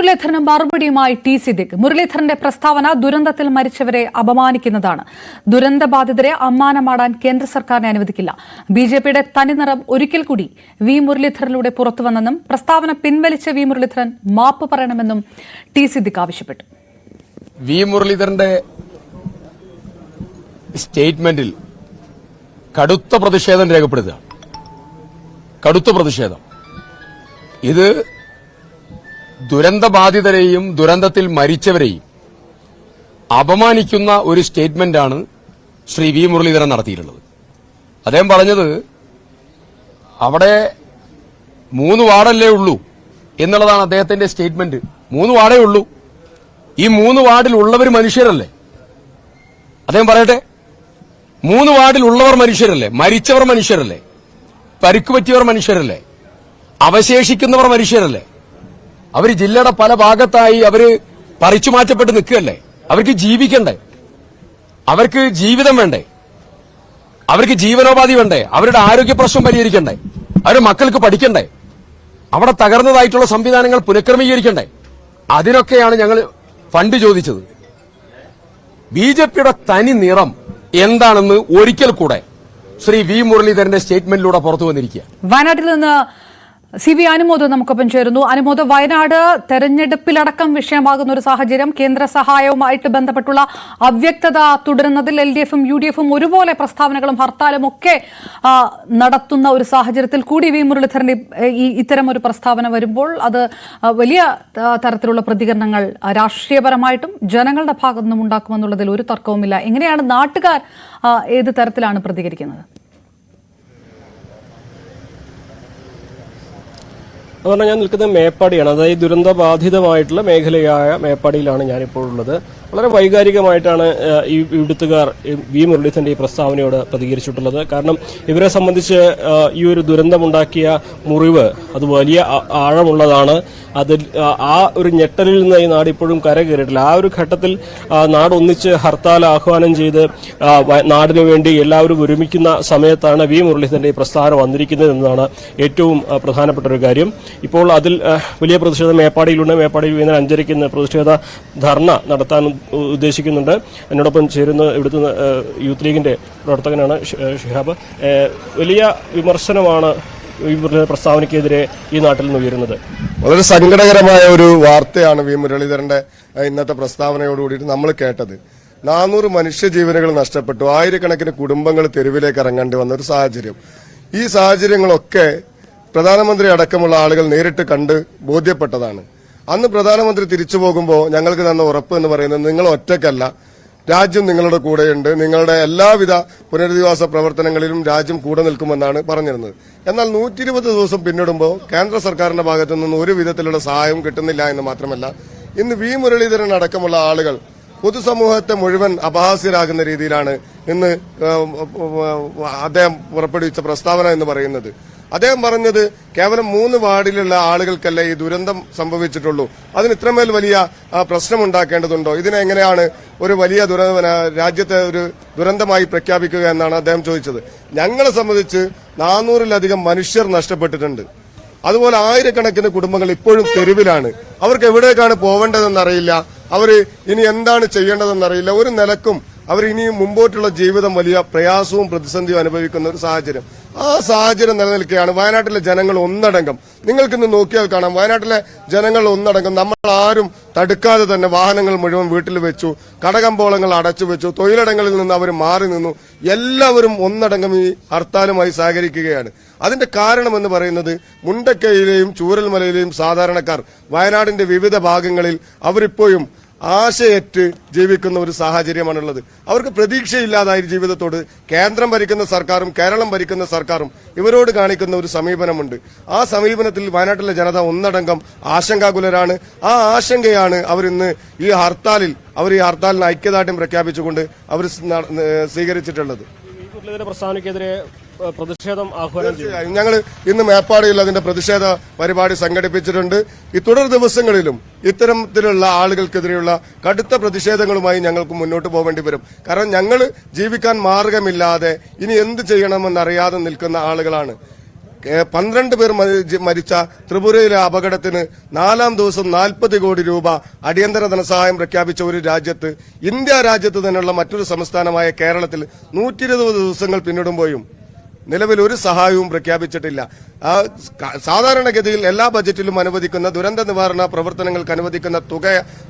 മുരളീധരന് മറുപടിയുമായി ടി സിദ്ദിഖ്. മുരളീധരന്റെ പ്രസ്താവന ദുരന്തത്തിൽ മരിച്ചവരെ അപമാനിക്കുന്നതാണ്. ദുരന്തബാധിതരെ അമ്മാനമാടാൻ കേന്ദ്ര സർക്കാരിനെ അനുവദിക്കില്ല. ബിജെപിയുടെ തനിനിറം ഒരിക്കൽ കൂടി വി മുരളീധരനിലൂടെ പുറത്തുവന്നെന്നും പ്രസ്താവന പിൻവലിച്ച വി മുരളീധരൻ മാപ്പ് പറയണമെന്നും ടി സിദ്ദിഖ് ആവശ്യപ്പെട്ടു. വി മുരളീധരന്റെ സ്റ്റേറ്റ്മെന്റിൽ കടുത്ത പ്രതിഷേധം രേഖപ്പെടുത്തുക. കടുത്ത പ്രതിഷേധം. ഇത് ദുരന്തബാധിതരെയും ദുരന്തത്തിൽ മരിച്ചവരെയും അപമാനിക്കുന്ന ഒരു സ്റ്റേറ്റ്മെന്റാണ് ശ്രീ വി മുരളീധരൻ നടത്തിയിട്ടുള്ളത്. അദ്ദേഹം പറഞ്ഞത് അവിടെ 3 വാർഡല്ലേ ഉള്ളൂ എന്നുള്ളതാണ് അദ്ദേഹത്തിന്റെ സ്റ്റേറ്റ്മെന്റ്. 3 വാർഡേ ഉള്ളൂ. ഈ 3 വാർഡിൽ ഉള്ളവർ മനുഷ്യരല്ലേ? അദ്ദേഹം പറയട്ടെ, 3 വാർഡിൽ ഉള്ളവർ മനുഷ്യരല്ലേ? മരിച്ചവർ മനുഷ്യരല്ലേ? പരിക്കുപറ്റിയവർ മനുഷ്യരല്ലേ? അവശേഷിക്കുന്നവർ മനുഷ്യരല്ലേ? അവർ ജില്ലയുടെ പല ഭാഗത്തായി അവര് പറിച്ചു മാറ്റപ്പെട്ട് നിൽക്കുകയല്ലേ? അവർക്ക് ജീവിക്കണ്ടേ? അവർക്ക് ജീവിതം വേണ്ടേ? അവർക്ക് ജീവനോപാധി വേണ്ടേ? അവരുടെ ആരോഗ്യ പ്രശ്നം പരിഹരിക്കണ്ടേ? അവരുടെ മക്കൾക്ക് പഠിക്കണ്ടേ? അവിടെ തകർന്നതായിട്ടുള്ള സംവിധാനങ്ങൾ പുനഃക്രമീകരിക്കണ്ടേ? അതിനൊക്കെയാണ് ഞങ്ങൾ ഫണ്ട് ചോദിച്ചത്. ബിജെപിയുടെ തനി നിറം എന്താണെന്ന് ഒരിക്കൽ കൂടെ ശ്രീ വി മുരളീധരന്റെ സ്റ്റേറ്റ്മെന്റിലൂടെ പുറത്തു വന്നിരിക്കുക. വയനാട്ടിൽ നിന്ന് സി വി അനുമോദ് നമുക്കൊപ്പം ചേരുന്നു. അനുമോദ്, വയനാട് തെരഞ്ഞെടുപ്പിലടക്കം വിഷയമാകുന്ന ഒരു സാഹചര്യം, കേന്ദ്ര സഹായവുമായിട്ട് ബന്ധപ്പെട്ടുള്ള അവ്യക്തത തുടരുന്നതിൽ LDFും UDFും ഒരുപോലെ പ്രസ്താവനകളും ഹർത്താലും ഒക്കെ നടത്തുന്ന ഒരു സാഹചര്യത്തിൽ കൂടി വി മുരളീധരന്റെ ഇത്തരം ഒരു പ്രസ്താവന വരുമ്പോൾ അത് വലിയ തരത്തിലുള്ള പ്രതികരണങ്ങൾ രാഷ്ട്രീയപരമായിട്ടും ജനങ്ങളുടെ ഭാഗത്തു നിന്നും ഉണ്ടാക്കുമെന്നുള്ളതിൽ ഒരു തർക്കവുമില്ല. എങ്ങനെയാണ് നാട്ടുകാർ ഏത് തരത്തിലാണ് പ്രതികരിക്കുന്നത്? അതുകൊണ്ട് ഞാൻ നിൽക്കുന്നത് മേപ്പാടിയാണ്. അതായത് ദുരന്തബാധിതമായിട്ടുള്ള മേഖലയായ മേപ്പാടിയിലാണ് ഞാനിപ്പോൾ ഉള്ളത്. വളരെ വൈകാരികമായിട്ടാണ് ഈ ഇവിടുത്തുകാർ വി മുരളീധരന്റെ ഈ പ്രസ്താവനയോട് പ്രതികരിച്ചിട്ടുള്ളത്. കാരണം ഇവരെ സംബന്ധിച്ച് ഈ ഒരു ദുരന്തമുണ്ടാക്കിയ മുറിവ് അത് വലിയ ആഴമുള്ളതാണ്. അതിൽ ആ ഒരു ഞെട്ടലിൽ നിന്ന് ഈ നാട് ഇപ്പോഴും കരകയറിയിട്ടില്ല. ആ ഒരു ഘട്ടത്തിൽ നാട് ഒന്നിച്ച് ഹർത്താൽ ആഹ്വാനം ചെയ്ത് നാടിനു വേണ്ടി എല്ലാവരും ഒരുമിക്കുന്ന സമയത്താണ് വി മുരളീധരന്റെ ഈ പ്രസ്താവന വന്നിരിക്കുന്നത് എന്നതാണ് ഏറ്റവും പ്രധാനപ്പെട്ട ഒരു കാര്യം. ഇപ്പോൾ അതിൽ വലിയ പ്രതിഷേധം മേപ്പാടിയിലുണ്ട്. മേപ്പാടിയിൽ വൈകുന്നേരം 5:30 പ്രതിഷേധ ധർണ നടത്താൻ ഉദ്ദേശിക്കുന്നുണ്ട്. എന്നോടൊപ്പം ചേരുന്ന ഇവിടുത്തെ യൂത്ത് ലീഗിന്റെ പ്രവർത്തകനാണ് ഷിഹാബ്. വലിയ വിമർശനമാണ് ഈ പ്രസ്താവനയ്ക്കെതിരെ ഈ നാട്ടിൽ നിന്ന് ഉയരുന്നത്. വളരെ സങ്കടകരമായ ഒരു വാർത്തയാണ് വി മുരളീധരന്റെ ഇന്നത്തെ പ്രസ്താവനയോടുകൂടിയിട്ട് നമ്മൾ കേട്ടത്. 400 മനുഷ്യജീവനുകൾ നഷ്ടപ്പെട്ടു. ആയിരക്കണക്കിന് കുടുംബങ്ങൾ തെരുവിലേക്ക് ഇറങ്ങേണ്ടി വന്ന ഒരു സാഹചര്യം. ഈ സാഹചര്യങ്ങളൊക്കെ പ്രധാനമന്ത്രി അടക്കമുള്ള ആളുകൾ നേരിട്ട് കണ്ട് ബോധ്യപ്പെട്ടതാണ്. അന്ന് പ്രധാനമന്ത്രി തിരിച്ചു പോകുമ്പോൾ ഞങ്ങൾക്ക് തന്ന ഉറപ്പ് എന്ന് പറയുന്നത് നിങ്ങൾ ഒറ്റയ്ക്കല്ല, രാജ്യം നിങ്ങളുടെ കൂടെയുണ്ട്, നിങ്ങളുടെ എല്ലാവിധ പുനരധിവാസ പ്രവർത്തനങ്ങളിലും രാജ്യം കൂടെ നിൽക്കുമെന്നാണ് പറഞ്ഞിരുന്നത്. എന്നാൽ 120 ദിവസം പിന്നിടുമ്പോൾ കേന്ദ്ര സർക്കാരിന്റെ ഭാഗത്തു നിന്ന് ഒരു വിധത്തിലുള്ള സഹായവും കിട്ടുന്നില്ല എന്ന് മാത്രമല്ല, ഇന്ന് വി മുരളീധരൻ അടക്കമുള്ള ആളുകൾ പൊതുസമൂഹത്തെ മുഴുവൻ അപഹാസ്യരാകുന്ന രീതിയിലാണ് ഇന്ന് അദ്ദേഹം പുറപ്പെടുവിച്ച പ്രസ്താവന എന്ന് പറയുന്നത്. അദ്ദേഹം പറഞ്ഞത് കേവലം 3 വാർഡിലുള്ള ആളുകൾക്കല്ല ഈ ദുരന്തം സംഭവിച്ചിട്ടുള്ളൂ, അതിന് ഇത്രമേൽ വലിയ പ്രശ്നമുണ്ടാക്കേണ്ടതുണ്ടോ? ഇതിനെങ്ങനെയാണ് ഒരു വലിയ രാജ്യത്തെ ഒരു ദുരന്തമായി പ്രഖ്യാപിക്കുക എന്നാണ് അദ്ദേഹം ചോദിച്ചത്. ഞങ്ങളെ സംബന്ധിച്ച് 400-ലധികം മനുഷ്യർ നഷ്ടപ്പെട്ടിട്ടുണ്ട്. അതുപോലെ ആയിരക്കണക്കിന് കുടുംബങ്ങൾ ഇപ്പോഴും തെരുവിലാണ്. അവർക്ക് എവിടേക്കാണ് പോവേണ്ടതെന്നറിയില്ല. അവർ ഇനി എന്താണ് ചെയ്യേണ്ടതെന്നറിയില്ല. ഒരു നിലക്കും അവർ ഇനിയും മുമ്പോട്ടുള്ള ജീവിതം വലിയ പ്രയാസവും പ്രതിസന്ധിയും അനുഭവിക്കുന്ന ഒരു സാഹചര്യം. ആ സാഹചര്യം നിലനിൽക്കുകയാണ്. വയനാട്ടിലെ ജനങ്ങൾ ഒന്നടങ്കം, നിങ്ങൾക്കിന്ന് നോക്കിയാൽ കാണാം, വയനാട്ടിലെ ജനങ്ങൾ ഒന്നടങ്കം നമ്മൾ ആരും തടുക്കാതെ തന്നെ വാഹനങ്ങൾ മുഴുവൻ വീട്ടിൽ വെച്ചു, കടകമ്പോളങ്ങൾ അടച്ചു വെച്ചു, തൊഴിലിടങ്ങളിൽ നിന്ന് അവർ മാറി നിന്നു. എല്ലാവരും ഒന്നടങ്കം ഈ ഹർത്താലുമായി സഹകരിക്കുകയാണ്. അതിന്റെ കാരണമെന്ന് പറയുന്നത് മുണ്ടക്കയിലെയും ചൂരൽമലയിലെയും സാധാരണക്കാർ വയനാടിന്റെ വിവിധ ഭാഗങ്ങളിൽ അവരിപ്പോഴും ആശയറ്റ് ജീവിക്കുന്ന ഒരു സാഹചര്യമാണുള്ളത്. അവർക്ക് പ്രതീക്ഷയില്ലാതായി ജീവിതത്തോട് കേന്ദ്രം ഭരിക്കുന്ന സർക്കാരും കേരളം ഭരിക്കുന്ന സർക്കാരും ഇവരോട് കാണിക്കുന്ന ഒരു സമീപനമുണ്ട്. ആ സമീപനത്തിൽ വയനാട്ടിലെ ജനത ഒന്നടങ്കം ആശങ്കാകുലരാണ്. ആ ആശങ്കയാണ് അവരിന്ന് ഈ ഹർത്താലിന് ഐക്യദാർഢ്യം പ്രഖ്യാപിച്ചുകൊണ്ട് അവർ സ്വീകരിച്ചിട്ടുള്ളത്. പ്രസ്താവനയ്ക്കെതിരെ പ്രതിഷേധം ആഹ്വാനം ചെയ്യും. ഞങ്ങൾ ഇന്ന് മേപ്പാടിയിൽ അതിന്റെ പ്രതിഷേധ പരിപാടി സംഘടിപ്പിച്ചിട്ടുണ്ട്. ഈ തുടർ ദിവസങ്ങളിലും ഇത്തരത്തിലുള്ള ആളുകൾക്കെതിരെയുള്ള കടുത്ത പ്രതിഷേധങ്ങളുമായി ഞങ്ങൾക്ക് മുന്നോട്ട് പോകേണ്ടി വരും. കാരണം ഞങ്ങൾ ജീവിക്കാൻ മാർഗമില്ലാതെ ഇനി എന്ത് ചെയ്യണമെന്നറിയാതെ നിൽക്കുന്ന ആളുകളാണ്. 12 പേർ മരിച്ച ത്രിപുരയിലെ അപകടത്തിന് 4-ാം ദിവസം 40 കോടി രൂപ അടിയന്തര ധനസഹായം പ്രഖ്യാപിച്ച ഒരു രാജ്യത്ത്, ഇന്ത്യ രാജ്യത്ത് തന്നെയുള്ള മറ്റൊരു സംസ്ഥാനമായ കേരളത്തിൽ 120 ദിവസങ്ങൾ പിന്നിടുമ്പോഴും നിലവിൽ ഒരു സഹായവും പ്രഖ്യാപിച്ചിട്ടില്ല. സാധാരണഗതിയിൽ എല്ലാ ബജറ്റിലും അനുവദിക്കുന്ന ദുരന്ത നിവാരണ പ്രവർത്തനങ്ങൾക്ക് അനുവദിക്കുന്ന തുക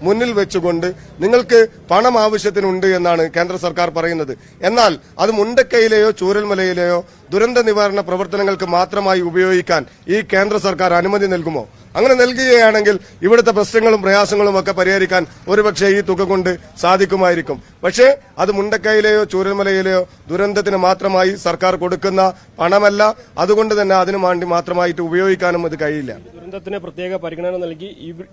മുന്നിൽ വെച്ചുകൊണ്ട് നിങ്ങൾക്ക് പണം ആവശ്യത്തിനുണ്ട് എന്നാണ് കേന്ദ്ര സർക്കാർ പറയുന്നത്. എന്നാൽ അത് മുണ്ടക്കൈയിലെയോ ചൂരൽമലയിലെയോ ദുരന്ത നിവാരണ പ്രവർത്തനങ്ങൾക്ക് മാത്രമായി ഉപയോഗിക്കാൻ ഈ കേന്ദ്ര സർക്കാർ അനുമതി നൽകുമോ? അങ്ങനെ നൽകുകയാണെങ്കിൽ ഇവിടുത്തെ പ്രശ്നങ്ങളും പ്രയാസങ്ങളും ഒക്കെ പരിഹരിക്കാൻ ഒരുപക്ഷെ ഈ തുക കൊണ്ട് സാധിക്കുമായിരിക്കും. പക്ഷേ അത് മുണ്ടക്കൈയിലെയോ ചൂരൽമലയിലെയോ ദുരന്തത്തിന് മാത്രമായി സർക്കാർ കൊടുക്കുന്ന പണമല്ല. അതുകൊണ്ട് തന്നെ അതിനു വേണ്ടി മാത്രമായിട്ട് ഉപയോഗിക്കാനും അത് കഴിയില്ല. ദുരന്തത്തിന് പ്രത്യേക പരിഗണന നൽകി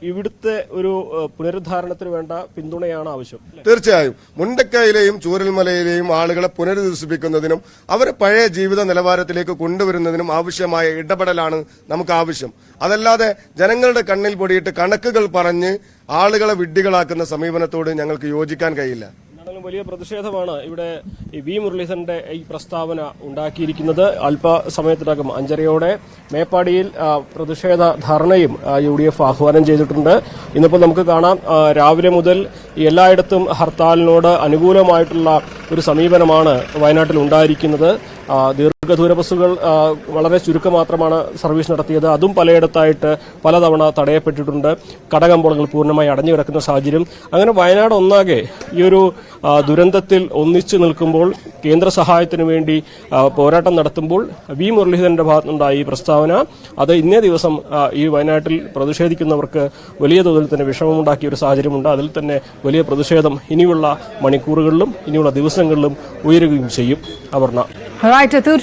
ഇവിടുത്തെ ഒരു പുനരുദ്ധാരണത്തിന് വേണ്ട പിന്തുണയാണ് ആവശ്യം. തീർച്ചയായും മുണ്ടക്കൈയിലെയും ചൂരൽമലയിലെയും ആളുകളെ പുനരധിവസിപ്പിക്കുന്നതിനും അവരെ പഴയ ജീവിത നിലവാരത്തിലേക്ക് കൊണ്ടുവരുന്നതിനും ആവശ്യമായ ഇടപെടലാണ് നമുക്ക് ആവശ്യം. അതല്ലാതെ ജനങ്ങളുടെ കണ്ണിൽ പൊടിയിട്ട് കണക്കുകൾ പറഞ്ഞ് ആളുകളെ വിഡ്ഢികളാക്കുന്ന സമീപനത്തോട് ഞങ്ങൾക്ക് യോജിക്കാൻ കഴിയില്ല. വലിയ പ്രതിഷേധമാണ് ഇവിടെ വി മുരളീധരന്റെ ഈ പ്രസ്താവന ഉണ്ടാക്കിയിരിക്കുന്നത്. അല്പസമയത്തിനകം 5:30 മേപ്പാടിയിൽ പ്രതിഷേധ ധർണയും UDF ആഹ്വാനം ചെയ്തിട്ടുണ്ട്. ഇന്നിപ്പോൾ നമുക്ക് കാണാം, രാവിലെ മുതൽ എല്ലായിടത്തും ഹർത്താലിനോട് അനുകൂലമായിട്ടുള്ള ഒരു സമീപനമാണ് വയനാട്ടിൽ ഉണ്ടായിരിക്കുന്നത്. ദീർഘദൂര ബസ്സുകൾ വളരെ ചുരുക്കം മാത്രമാണ് സർവീസ് നടത്തിയത്. അതും പലയിടത്തായിട്ട് പലതവണ തടയപ്പെട്ടിട്ടുണ്ട്. കടകമ്പോളങ്ങൾ പൂർണ്ണമായി അടഞ്ഞു കിടക്കുന്ന സാഹചര്യം. അങ്ങനെ വയനാട് ഒന്നാകെ ഈ ഒരു ദുരന്തത്തിൽ ഒന്നിച്ചു നിൽക്കുമ്പോൾ, കേന്ദ്ര സഹായത്തിനു വേണ്ടി പോരാട്ടം നടത്തുമ്പോൾ വി മുരളീധരന്റെ ഭാഗത്തുനിന്നുണ്ടായ ഈ പ്രസ്താവന അത് ഇന്നേ ദിവസം ഈ വയനാട്ടിൽ പ്രതിഷേധിക്കുന്നവർക്ക് വലിയ തോതിൽ തന്നെ വിഷമമുണ്ടാക്കിയ ഒരു സാഹചര്യമുണ്ട്. അതിൽ തന്നെ വലിയ പ്രതിഷേധം ഇനിയുള്ള മണിക്കൂറുകളിലും ഇനിയുള്ള ദിവസങ്ങളിലും ഉയരുകയും ചെയ്യും. അപർണ. തീർച്ചയായും